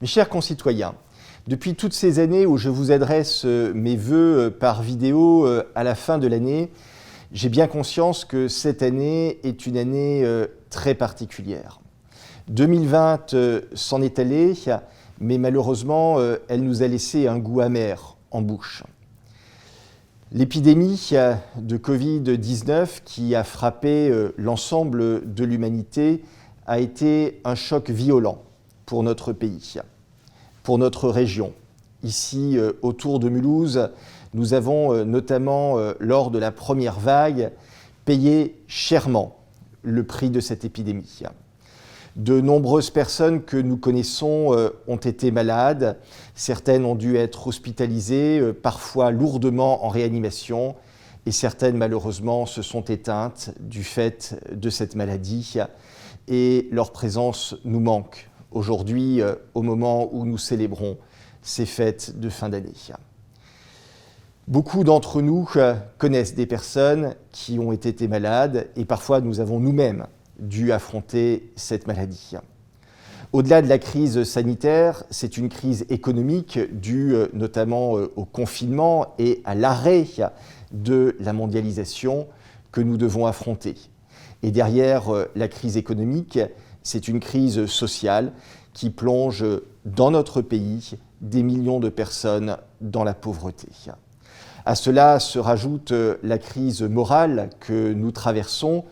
Mes chers concitoyens, depuis toutes ces années où je vous adresse mes vœux par vidéo à la fin de l'année, j'ai bien conscience que cette année est une année très particulière. 2020 s'en est allée, mais malheureusement, elle nous a laissé un goût amer en bouche. L'épidémie de Covid-19 qui a frappé l'ensemble de l'humanité a été un choc violent pour notre pays, pour notre région. Ici, autour de Mulhouse, nous avons notamment, lors de la première vague, payé chèrement le prix de cette épidémie. De nombreuses personnes que nous connaissons ont été malades, certaines ont dû être hospitalisées, parfois lourdement en réanimation, et certaines malheureusement se sont éteintes du fait de cette maladie, et leur présence nous manque aujourd'hui au moment où nous célébrons ces fêtes de fin d'année. Beaucoup d'entre nous connaissent des personnes qui ont été malades, et parfois nous avons nous-mêmes dû affronter cette maladie. Au-delà de la crise sanitaire, c'est une crise économique due notamment au confinement et à l'arrêt de la mondialisation que nous devons affronter. Et derrière la crise économique, c'est une crise sociale qui plonge dans notre pays des millions de personnes dans la pauvreté. À cela se rajoute la crise morale que nous traversons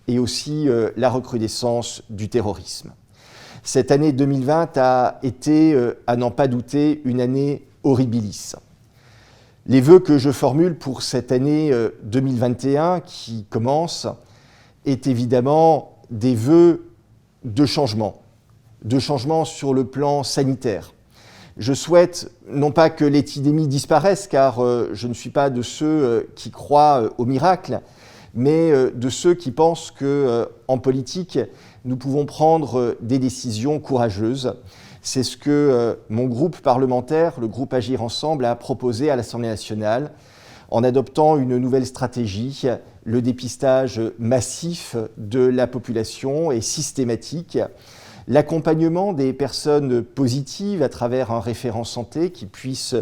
et aussi la recrudescence du terrorisme. Cette année 2020 a été, à n'en pas douter, une année horribilis. Les vœux que je formule pour cette année 2021 qui commence est évidemment des vœux de changement sur le plan sanitaire. Je souhaite non pas que l'épidémie disparaisse, car je ne suis pas de ceux qui croient au miracle, mais de ceux qui pensent qu'en politique, nous pouvons prendre des décisions courageuses. C'est ce que mon groupe parlementaire, le groupe Agir Ensemble, a proposé à l'Assemblée nationale en adoptant une nouvelle stratégie, le dépistage massif de la population et systématique, l'accompagnement des personnes positives à travers un référent santé qui puisse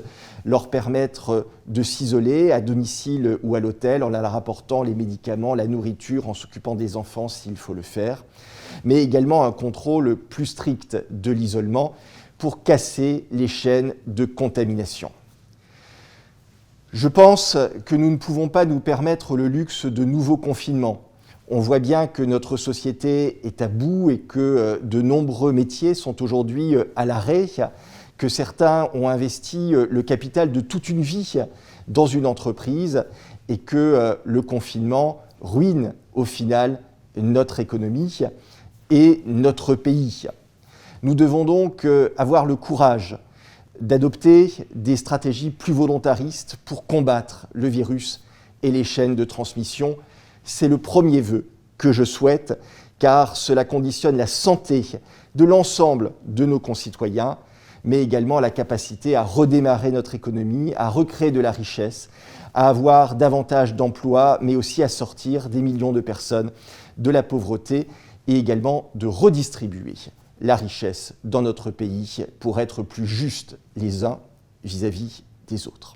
leur permettre de s'isoler à domicile ou à l'hôtel en leur apportant les médicaments, la nourriture, en s'occupant des enfants s'il faut le faire, mais également un contrôle plus strict de l'isolement pour casser les chaînes de contamination. Je pense que nous ne pouvons pas nous permettre le luxe de nouveaux confinements. On voit bien que notre société est à bout et que de nombreux métiers sont aujourd'hui à l'arrêt, que certains ont investi le capital de toute une vie dans une entreprise et que le confinement ruine au final notre économie et notre pays. Nous devons donc avoir le courage d'adopter des stratégies plus volontaristes pour combattre le virus et les chaînes de transmission. C'est le premier vœu que je souhaite, car cela conditionne la santé de l'ensemble de nos concitoyens, mais également la capacité à redémarrer notre économie, à recréer de la richesse, à avoir davantage d'emplois, mais aussi à sortir des millions de personnes de la pauvreté et également de redistribuer la richesse dans notre pays pour être plus justes les uns vis-à-vis des autres.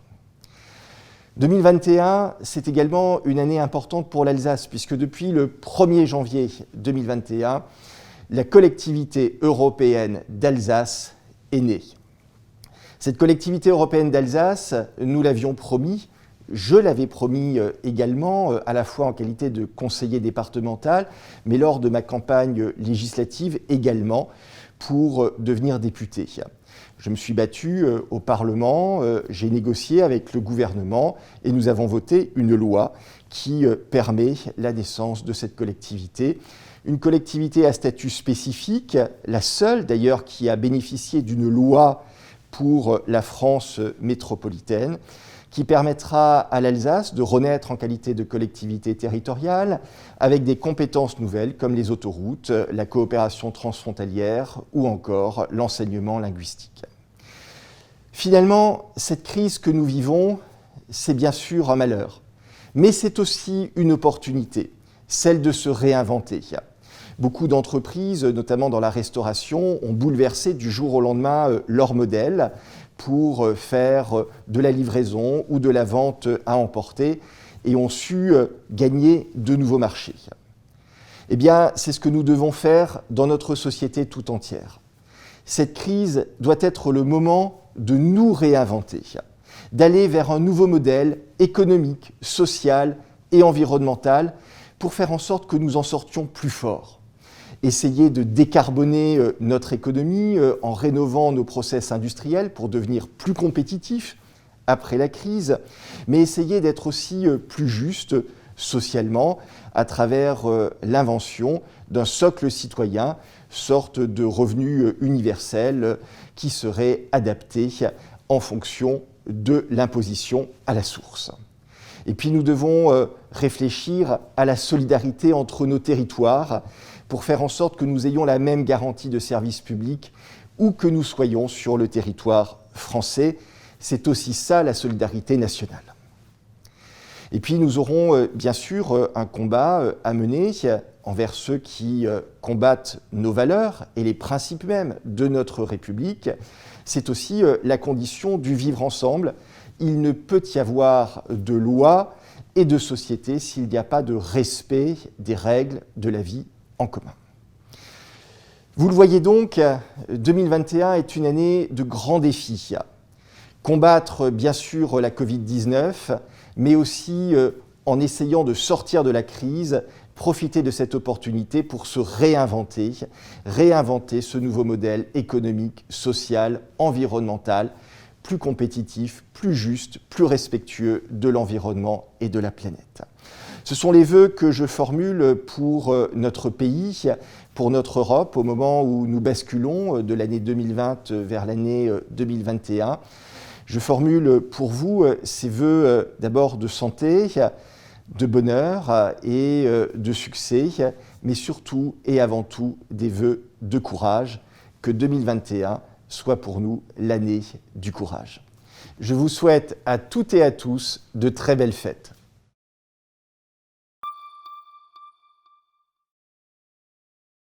2021, c'est également une année importante pour l'Alsace, puisque depuis le 1er janvier 2021, la collectivité européenne d'Alsace est née. Cette collectivité européenne d'Alsace, nous l'avions promis, je l'avais promis également, à la fois en qualité de conseiller départemental, mais lors de ma campagne législative également, pour devenir député. Je me suis battu au Parlement, j'ai négocié avec le gouvernement et nous avons voté une loi qui permet la naissance de cette collectivité. Une collectivité à statut spécifique, la seule d'ailleurs qui a bénéficié d'une loi pour la France métropolitaine, qui permettra à l'Alsace de renaître en qualité de collectivité territoriale avec des compétences nouvelles comme les autoroutes, la coopération transfrontalière ou encore l'enseignement linguistique. Finalement, cette crise que nous vivons, c'est bien sûr un malheur, mais c'est aussi une opportunité, celle de se réinventer. Beaucoup d'entreprises, notamment dans la restauration, ont bouleversé du jour au lendemain leur modèle pour faire de la livraison ou de la vente à emporter et ont su gagner de nouveaux marchés. Eh bien, c'est ce que nous devons faire dans notre société tout entière. Cette crise doit être le moment de nous réinventer, d'aller vers un nouveau modèle économique, social et environnemental pour faire en sorte que nous en sortions plus forts. Essayer de décarboner notre économie en rénovant nos process industriels pour devenir plus compétitifs après la crise, mais essayer d'être aussi plus juste socialement à travers l'invention d'un socle citoyen, sorte de revenu universel qui serait adapté en fonction de l'imposition à la source. Et puis nous devons réfléchir à la solidarité entre nos territoires pour faire en sorte que nous ayons la même garantie de service public où que nous soyons sur le territoire français. C'est aussi ça la solidarité nationale. Et puis nous aurons bien sûr un combat à mener envers ceux qui combattent nos valeurs et les principes mêmes de notre République. C'est aussi la condition du vivre ensemble. Il ne peut y avoir de loi et de société s'il n'y a pas de respect des règles de la vie en commun. Vous le voyez donc, 2021 est une année de grands défis. Combattre bien sûr la Covid-19, mais aussi en essayant de sortir de la crise, profiter de cette opportunité pour se réinventer ce nouveau modèle économique, social, environnemental, plus compétitif, plus juste, plus respectueux de l'environnement et de la planète. Ce sont les vœux que je formule pour notre pays, pour notre Europe, au moment où nous basculons de l'année 2020 vers l'année 2021. Je formule pour vous ces vœux d'abord de santé, de bonheur et de succès, mais surtout et avant tout des vœux de courage, que 2021 soit pour nous l'année du courage. Je vous souhaite à toutes et à tous de très belles fêtes.